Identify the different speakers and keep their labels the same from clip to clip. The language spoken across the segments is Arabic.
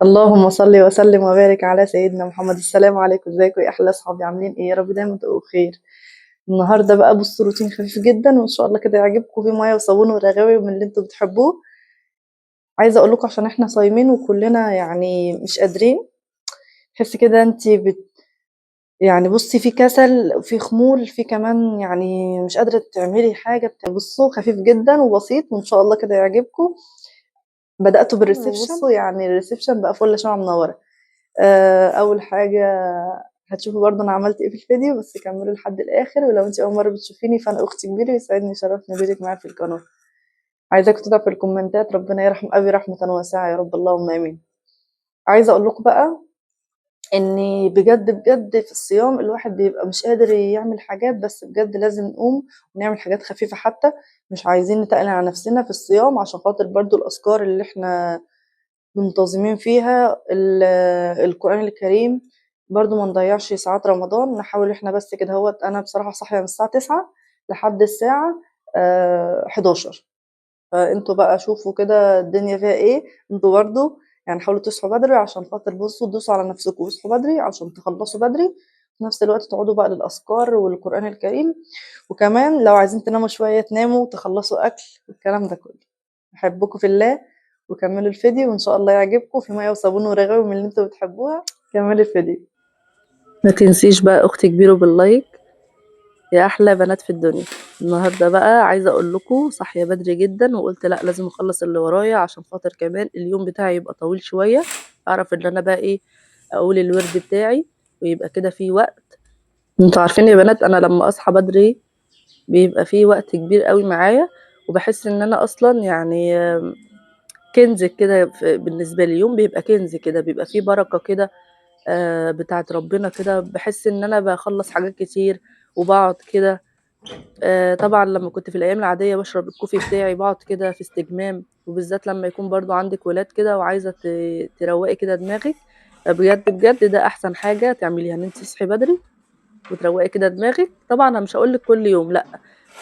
Speaker 1: اللهم صل وسلم وبارك على سيدنا محمد. السلام عليكم، ازيكم يا احلى اصحابي؟ عاملين ايه؟ يا رب دايما تبقوا بخير. النهارده بقى بصوا روتين خفيف جدا وان شاء الله كده يعجبكم، فيه ميه وصابون ورغاوي من اللي انتوا بتحبوه. عايزه اقول لكم عشان احنا صايمين وكلنا يعني مش قادرين. تحسي كده انت يعني بصي في كسل، في خمول، في كمان يعني مش قادره تعملي حاجه. بصوا خفيف جدا وبسيط وان شاء الله كده يعجبكم. بدأته بالريسبشن، بصوا يعني الريسبشن بقى فل شمعة منورة. اول حاجه هتشوفوا برضه انا عملت ايه في الفيديو، بس كملوا لحد الاخر. ولو انت اول مره بتشوفيني فانا اختي كبيره، يسعدني يشرفني وجودك معايا في القناه. عايزاكم تكتبوا في الكومنتات ربنا يرحم ابي رحمه واسعه يا رب، اللهم امين. عايزه اقول لكم بقى ان بجد بجد في الصيام الواحد بيبقى مش قادر يعمل حاجات، بس بجد لازم نقوم ونعمل حاجات خفيفه حتى. مش عايزين نتقل على نفسنا في الصيام عشان خاطر برضو الاذكار اللي احنا منتظمين فيها، القرآن الكريم. برضو ما نضيعش ساعات رمضان، نحاول احنا بس كده. هو انا بصراحة صاحية من الساعة 9 لحد الساعة 11. فانتوا بقى شوفوا كده الدنيا فيها ايه. انتوا برضو يعني حاولوا تصحوا بدري عشان خاطر بصوا تدوسوا على نفسكم واصحوا بدري عشان تخلصوا بدري. في نفس الوقت تقعدوا بقى للأذكار والقرآن الكريم. وكمان لو عايزين تناموا شوية تناموا، تخلصوا أكل والكلام ده كله. بحبكم في الله. وكملوا الفيديو وإن شاء الله يعجبكم، في مية وصابون ورغاوي من اللي انتوا بتحبوها. كملوا الفيديو. ما تنسيش بقى أختي كبيرة باللايك يا أحلى بنات في الدنيا. النهاردة بقى عايزة أقول لكم صاحية بدري جدا، وقلت لأ لازم أخلص اللي ورايا عشان خاطر كمان اليوم بتاعي يبقى طويل شوية. أعرف إن أنا بقى إيه، أقول الورد بتاعي ويبقى كده فيه وقت. انتوا عارفين يا بنات أنا لما أصحى بدري بيبقى فيه وقت كبير قوي معايا، وبحس إن أنا أصلا يعني كنز كده بالنسبة لي. اليوم بيبقى كنز كده، بيبقى فيه بركة كده بتاعت ربنا كده. بحس إن أنا بخلص حاجات كتير وبقعد كده. طبعًا لمّا كنت في الأيام العادية باشرب الكوفي بتاعي، باقعد كده في استجمام، وبالذات لمّا يكون برضه عندِك ولاد كده وعايزة تروّقي كده دماغِك. فبجد، بجد ده أحسن حاجة تعمليها، إن أنتِ تصحي بدري وتروّقي كده دماغِك. طبعًا أنا مش هاقول لِك كل يوم لأ،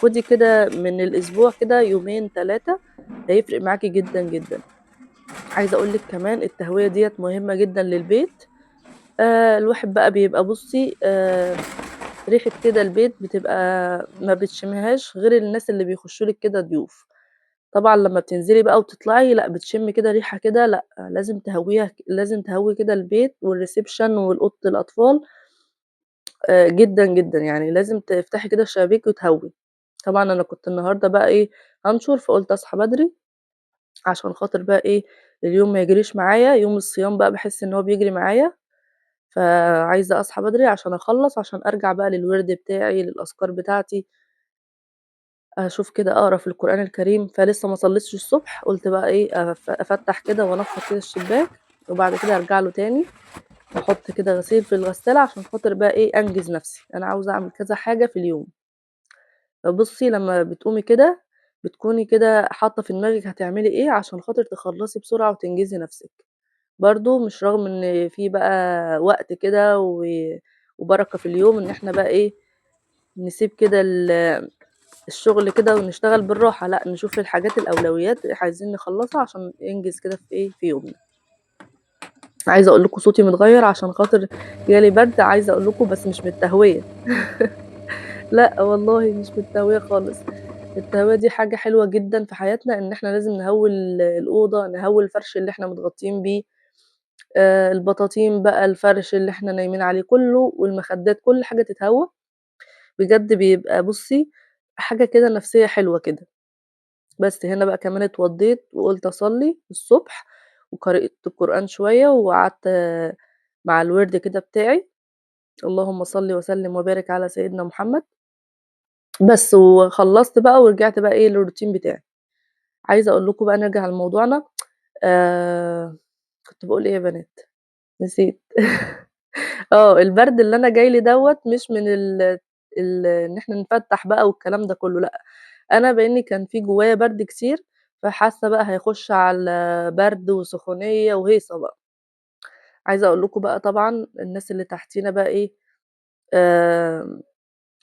Speaker 1: خدي كده من الأسبوع كده يومين 3 هيفرق معاكِ جدًا، جدًا. عايزة أقول لِك كمان التهوية ديّة مهمة جدًا للبيت. الواحد بقى بيبقى بُصّي ريحة كده البيت بتبقى ما بتشميهاش غير الناس اللي بيخشوا لِك كده ضيوف. طبعًا لمّا بتنزلي بقى وتطلعي لأ، بتشمي كده ريحة كده لأ، لازم تهويها لازم تهوي كده البيت والreception والأوضة الأطفال جدًا، جدًا، يعني لازم تفتحي كده الشبابيك وتهوي. طبعًا أنا كنت النهارده بقى إيه، هانشر فقُلت أصحى بدري عشان خاطر بقى إيه، اليوم ما يجريش معايا. يوم الصيام بقى باحس إن هو بيجري معايا، فعايزة أصحى بدري عشان أخلّص، عشان أرجع بقى للوِرد بتاعي، للأذكار بتاعتي. أشوف كده أقرا في القرآن الكريم. فلسه ما صليتش الصبح، قُلت بقى إيه أفتح كده وأنفّض كده الشباك، وبعد كده أرجع له تاني، وأحط كده غسيل في الغسالة عشان خاطر بقى إيه، أنجز نفسي. أنا عاوزة أعمل كذا حاجة في اليوم. فبُصّي لمّا بتقومي كده، بتكوني كده حاطة في دماغِك هتعملي إيه عشان خاطر تخلّصي بسرعة وتنجزي نفسِك. برضه مش رغم إن في بقى وقت كده وبركة في اليوم، إن إحنا بقى إيه، نسيب كده الشغل كده ونشتغل بالراحة. لأ، نشوف الحاجات الأولويات اللي عايزين نخلّصها عشان ننجز كده في إيه، في يومنا. عايزة أقول لكم صوتي متغيّر عشان خاطر جالي برد، عايزة أقول لكم بس مش من التهوية. لأ والله مش من التهوية خالص. التهوية دي حاجة حلوة جدًا في حياتنا، إن إحنا لازم نهوّي الأوضة، نهوّي الفرش اللي إحنا متغطيين بيه، البطاطين بقى، الفرش اللي إحنا نايمين عليه كلّه والمخدات، كل حاجة تتهوّى. بجد بيبقى بُصّي، حاجة كده نفسيّة حلوة كده. بس هنا بقى كمان اتوضّيت وقُلت أصلّي الصبح، وقرأت القرآن شوية، وقعدت مع الوِرد كده بتاعي، اللهم صل وسلِّم وبارك على سيدنا محمد. بس وخلّصت بقى ورجعت بقى إيه للروتين بتاعي. عايزة أقول لكم بقى نرجع لموضوعنا. كنت باقول إيه يا بنات؟ نسيت. البرد اللي أنا جاي لي دوّة مش من إن إحنا نفتّح بقى والكلام ده كلّه لأ. أنا بإني كان في جوايا برد كتير، فحاسة بقى هيخش على برد وسخونية وهيصة بقى. عايزة أقول لكم بقى طبعًا الناس اللي تحتينا بقى إيه، آمم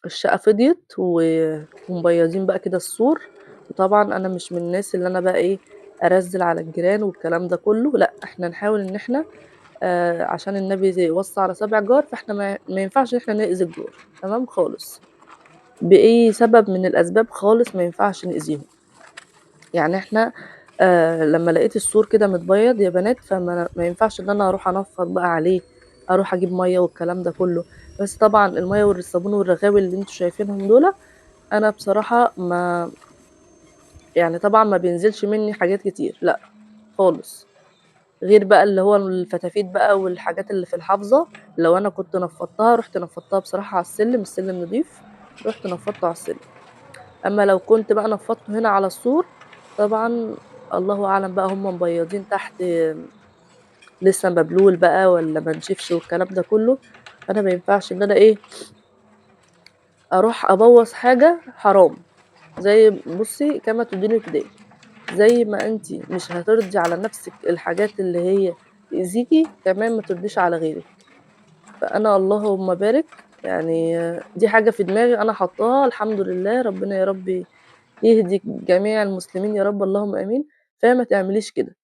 Speaker 1: الشقة فضيت ومبيّضين بقى كده السور. وطبعًا أنا مش من الناس اللي أنا بقى إيه، ارزل على الجيران والكلام ده كله، لا احنا نحاول ان احنا عشان النبي وصى على 7 جار، فاحنا ما ينفعش ان احنا نأذي الجار، تمام خالص، بأي سبب من الأسباب خالص ما ينفعش نأذيهم. يعني إحنا لمّا لقيت السور كده متبيض يا بنات، ما ينفعش إن أنا أروح أنفّض بقى عليه، أروح أجيب مَيّة والكلام ده كلّه، بس طبعًا المَيّة والصابون والرغاوي اللي أنتم شايفينهم دُولة، أنا بصراحة يعني طبعًا ما بينزلش منّي حاجات كتير، لأ خالص، غير بقى اللي هو الفتافيت بقى والحاجات اللي في الحافظة، لو أنا كنت نفّضتها، رُحت نفّضتها بصراحة على السلِّم، السلِّم نضيف، رُحت نفّضته على السلِّم. أمّا لو كنت بقى نفّضته هنا على السور، طبعًا الله أعلم بقى هُم مبيضين تحت لسه مبلول بقى والّا ما نشفش والكلام ده كلّه، فأنا ما ينفعش إن أنا إيه، أروح أبوّظ حاجة حرام، زي بُصّي كما تديني تُدان، زي ما أنتِ مش هترضي على نَفْسِك الحاجات اللي هي تأذيكِ، كمان ما ترضيش على غيرِك، فأنا اللهم بارك يعني دي حاجة في دماغي أنا حاطاها الحمد لله، ربنا يا رب يهدي جميع المسلمين يا رب اللهم آمين، فما تعمليش كده.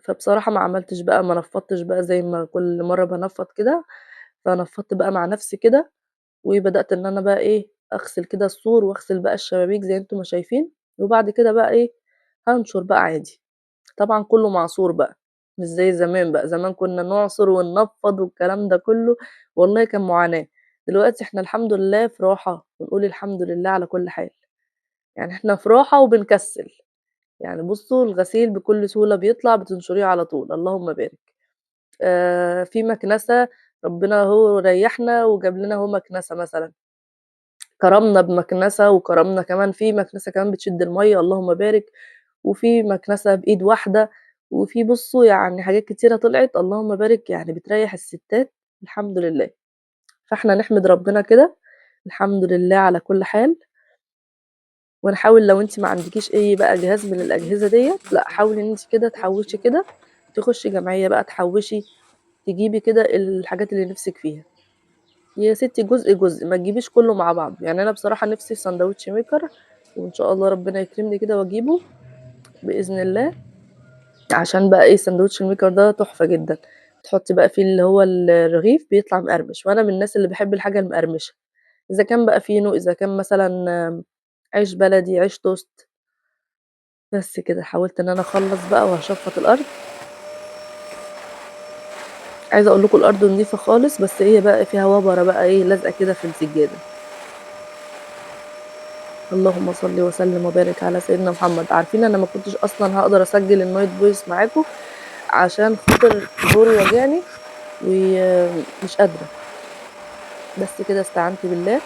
Speaker 1: فبصراحة ما عملتش بقى ما نفّضتش بقى زي ما كل مرّة بانفّض كده، فنفّضت بقى مع نَفْسي كده، وبدأت إن أنا بقى إيه، أغسل كده السور وأغسل بقى الشبابيك زي أنتم ما شايفين، وبعد كده بقى إيه، هانشر بقى عادي، طبعًا كلّه معصور بقى، مش زي زمان بقى، زمان كنا نعصر وننفّض والكلام ده كلّه، والله كان معاناة، دلوقتي إحنا الحمد لله في راحة، ونقول الحمد لله على كل حال، يعني إحنا في راحة وبنكسّل. يعني بُصّوا الغسيل بكل سهولة بيطلع بتنشريه على طول، اللهم بارك. في مكنسة ربنا أهو ريّحنا وجاب لنا أهو مكنسة مثلًا، كرمنا بمكنسة وكرمنا كمان في مكنسة كمان بتشد المَيّة اللهم بارك، وفي مكنسة بإيد واحدة، وفي بُصّوا يعني حاجات كتيرة طلعت اللهم بارك يعني بتريّح الستات الحمد لله. فإحنا نحمد ربنا كده، الحمد لله على كل حال. ونحاول لو أنتِ ما عندكيش أي بقى جهاز من الأجهزة ديّة، لأ حاولي إن أنتِ كده تحوّشي كده، تخشي جمعية بقى تحوّشي، تجيبي كده الحاجات اللي نِفْسِك فيها، يا ستي جزء، جزء، ما تجيبيش كلّه مع بعضه، يعني أنا بصراحة نِفْسي في ساندوتش ميكر، وإن شاء الله ربنا يكرمني كده وأجيبه بإذن الله، عشان بقى إيه ساندوتش الميكر ده تحفة جدًا، تحطّي بقى فيه اللي هو الرغيف بيطلع مقرمش، وأنا من الناس اللي باحب الحاجة المقرمشة، إذا كان بقى فينو، إذا كان مثلًا عيش بلدي، عيش توست. بس كده، حاولت إن أنا أخلّص بقى وهاشفّط الأرض، عايزة أقول لكم الأرض نضيفة خالص، بس هي بقى فيها وبرة بقى إيه، لازقة كده في السجادة. اللهم صل وسلم وبارك على سيدنا محمد. عارفين أنا ما كنتش أصلًا هاقدر أسجّل الnight voice معاكم، عشان خاطر ضهري واجعني ومش قادرة، بس كده استعنت بالله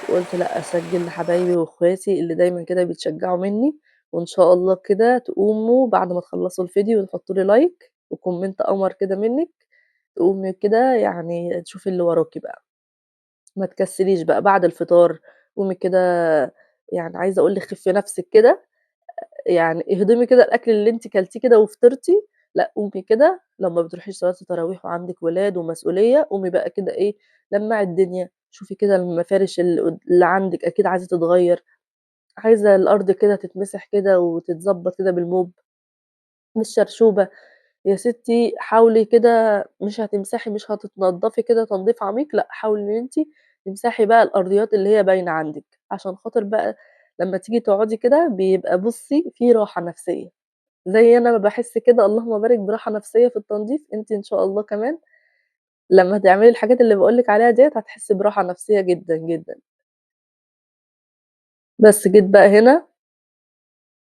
Speaker 1: وقُلت لأ، أسجّل لحبايبي واخواتي اللي دايمًا كده بيتشجّعوا منّي، وإن شاء الله كده تقوموا بعد ما تخلّصوا الفيديو وتحطّوا لي لايك وكومنت قمر كده منِّك، تقومي كده يعني تشوفي اللي وراكِ بقى، ما تكسّليش بقى بعد الفطار قومي كده يعني عايزة أقول لِك خفّي نَفْسِك كده، يعني اهضمي كده الأكل اللي أنتِ كلتيه كده وفطرتِ، لأ قومي كده لو ما بتروحيش صلاة التراويح وعندِك ولاد ومسؤولية، قومي بقى كده إيه، لمّعي الدنيا، شوفي كده المفارش اللي عندِك أكيد عايزة تتغيّر، عايزة الأرض كده تتمسح كده وتتضبّط كده بالموب، مش شرشوبة. يا ستي حاولي كده مش هتمسحي مش هتتنضّفي كده تنضيف عميق، لأ حاولي إن أنتِ تمسحي بقى الأرضيات اللي هي باينة عندِك، عشان خاطر بقى لمّا تيجي تقعدي كده بيبقى بُصّي في راحة نفسية، زي أنا ما باحس كده اللهم بارك براحة نفسية في التنضيف، أنتِ إن شاء الله كمان لمّا تعملي الحاجات اللي باقول لِك عليها ديّة هتحسي براحة نفسية جدًا، جدًا. بس جيت بقى هنا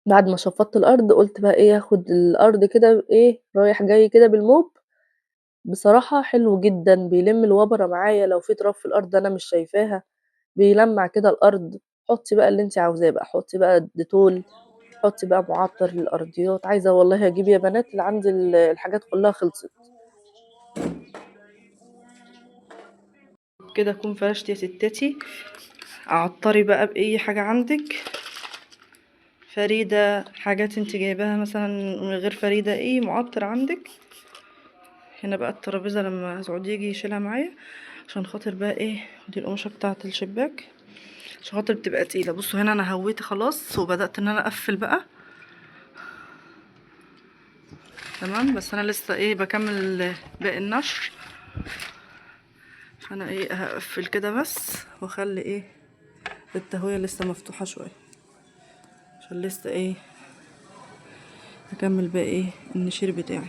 Speaker 1: بعد ما شفّطت الأرض قُلت بقى إيه آخد الأرض كده إيه رايح جاي كده بالموب بصراحة حلو جدًا، بيلِم الوبرة معايا لو في تراب في الأرض أنا مش شايفاها، بيلمّع كده الأرض، حُطّي بقى اللي أنتِ عاوزاه بقى، حُطّي بقى الديتول، حُطّي بقى معطّر للأرضيات، عايزة والله أجيب يا بنات اللي عندي الحاجات كلّها خلصت. كده أكون فرشت يا ستاتي، عطّري بقى بأي حاجة عندِك، فريدة، حاجات أنتِ جايباها مثلًا من غير فريدة، أي معطّر عندِك. هنا بقى الترابيزة لمّا سعود ييجي يشيلها معايا، عشان خاطر بقى إيه، دي القماشة بتاعة الشباك. عشان خاطر بتبقى تقيلة، بصوا هنا انا هويت خلاص وبدأت ان انا اقفل بقى تمام. بس انا لسه ايه بكمل باقي النشر. انا ايه هقفل كده بس واخلي ايه التهوية لسه مفتوحة شوية، عشان لسه ايه هكمل باقي ايه النشير بتاعي.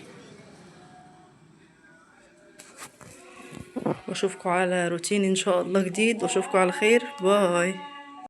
Speaker 1: واشوفكم على روتين ان شاء الله جديد، واشوفكم على خير. باي.